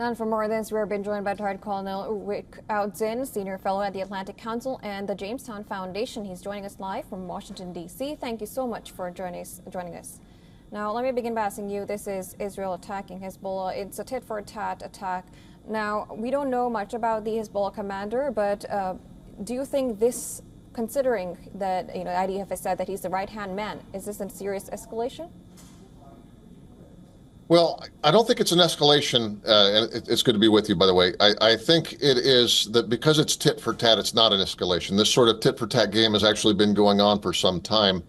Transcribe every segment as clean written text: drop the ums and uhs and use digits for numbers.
And for more on this, we're being joined by Retired Colonel Rick Outzin, Senior Fellow at the Atlantic Council and the Jamestown Foundation. He's joining us live from Washington, D.C. Thank you so much for joining us. Now, let me begin by asking you, this is Israel attacking Hezbollah. It's a tit-for-tat attack. Now, we don't know much about the Hezbollah commander, but do you think this, considering that IDF has said that he's the right-hand man, is this a serious escalation? Well, I don't think it's an escalation, and it's good to be with you, by the way. I think it is that because it's tit for tat, it's not an escalation. This sort of tit for tat game has actually been going on for some time.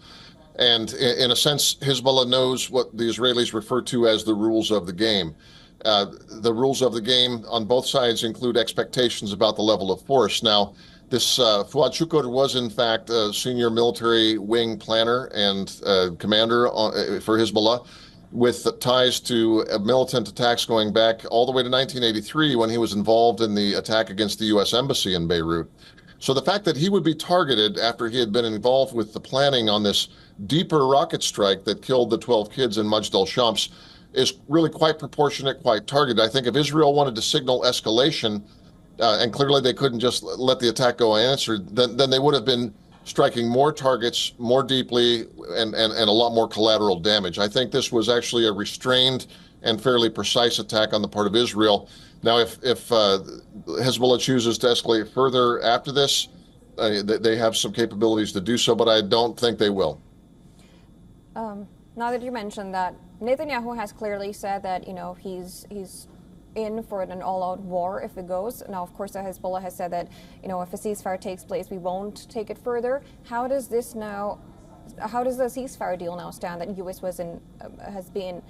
And in a sense, Hezbollah knows what the Israelis refer to as the rules of the game. The rules of the game on both sides include expectations about the level of force. Now, this Fuad Shukr was, in fact, a senior military wing planner and commander for Hezbollah, with ties to militant attacks going back all the way to 1983 when he was involved in the attack against the U.S. Embassy in Beirut. So the fact that he would be targeted after he had been involved with the planning on this deeper rocket strike that killed the 12 kids in Majd al-Shams is really quite proportionate, quite targeted. I think if Israel wanted to signal escalation, and clearly they couldn't just let the attack go unanswered, then they would have been striking more targets more deeply and a lot more collateral damage. I think this was actually a restrained and fairly precise attack on the part of Israel. Now, if Hezbollah chooses to escalate further after this, they have some capabilities to do so, but I don't think they will. Now that you mentioned that, Netanyahu has clearly said that he's in for an all-out war if it goes. Now, of course, Hezbollah has said that if a ceasefire takes place, we won't take it further. How does the ceasefire deal now stand that U.S. has been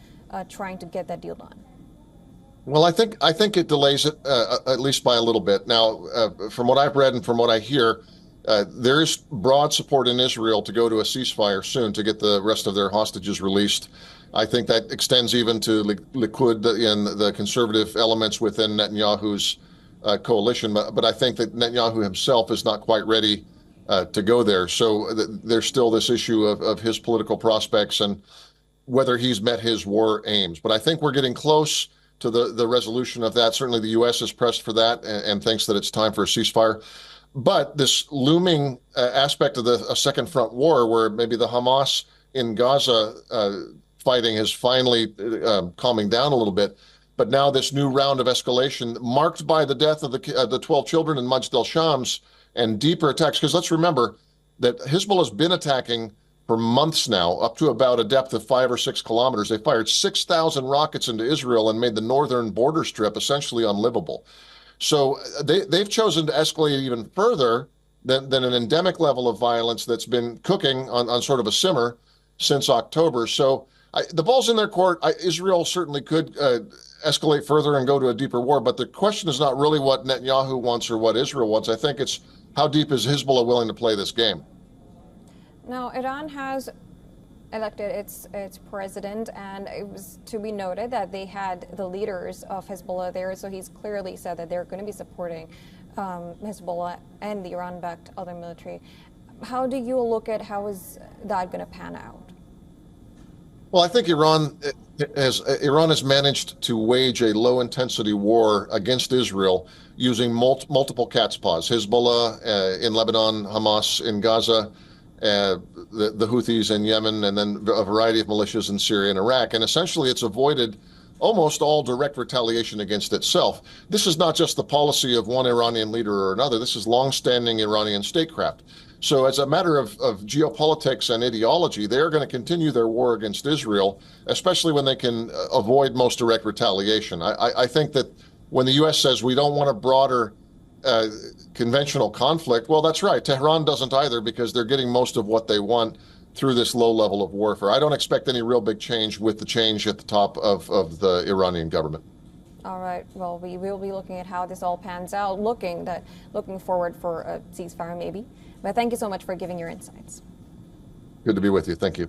trying to get that deal done? Well, I think it delays it at least by a little bit. Now, from what I've read and from what I hear, there is broad support in Israel to go to a ceasefire soon to get the rest of their hostages released. I think that extends even to Likud and the conservative elements within Netanyahu's coalition. But I think that Netanyahu himself is not quite ready to go there. So there's still this issue of his political prospects and whether he's met his war aims. But I think we're getting close to the resolution of that. Certainly the U.S. is pressed for that and thinks that it's time for a ceasefire. But this looming aspect of a second front war, where maybe the Hamas in Gaza fighting is finally calming down a little bit, but now this new round of escalation marked by the death of the 12 children in Majd al-Shams and deeper attacks. Because let's remember that Hezbollah has been attacking for months now, up to about a depth of 5 or 6 kilometers. They fired 6,000 rockets into Israel and made the northern border strip essentially unlivable. So they've chosen to escalate even further than an endemic level of violence that's been cooking on sort of a simmer since October. So the ball's in their court. Israel certainly could escalate further and go to a deeper war, but the question is not really what Netanyahu wants or what Israel wants. I think it's how deep is Hezbollah willing to play this game. Now, Iran has elected its president, and it was to be noted that they had the leaders of Hezbollah there, so he's clearly said that they're going to be supporting Hezbollah and the Iran-backed other military. How do you look at how is that going to pan out? Well, I think Iran has managed to wage a low-intensity war against Israel using multiple cat's paws. Hezbollah in Lebanon, Hamas in Gaza, the Houthis in Yemen, and then a variety of militias in Syria and Iraq. And essentially, it's avoided almost all direct retaliation against itself. This is not just the policy of one Iranian leader or another. This is long-standing Iranian statecraft. So as a matter of geopolitics and ideology, they are going to continue their war against Israel, especially when they can avoid most direct retaliation. I think that when the U.S. says we don't want a broader conventional conflict, well, that's right. Tehran doesn't either, because they're getting most of what they want through this low level of warfare. I don't expect any real big change with the change at the top of the Iranian government. All right. Well, we will be looking at how this all pans out, looking forward for a ceasefire maybe. But thank you so much for giving your insights. Good to be with you. Thank you.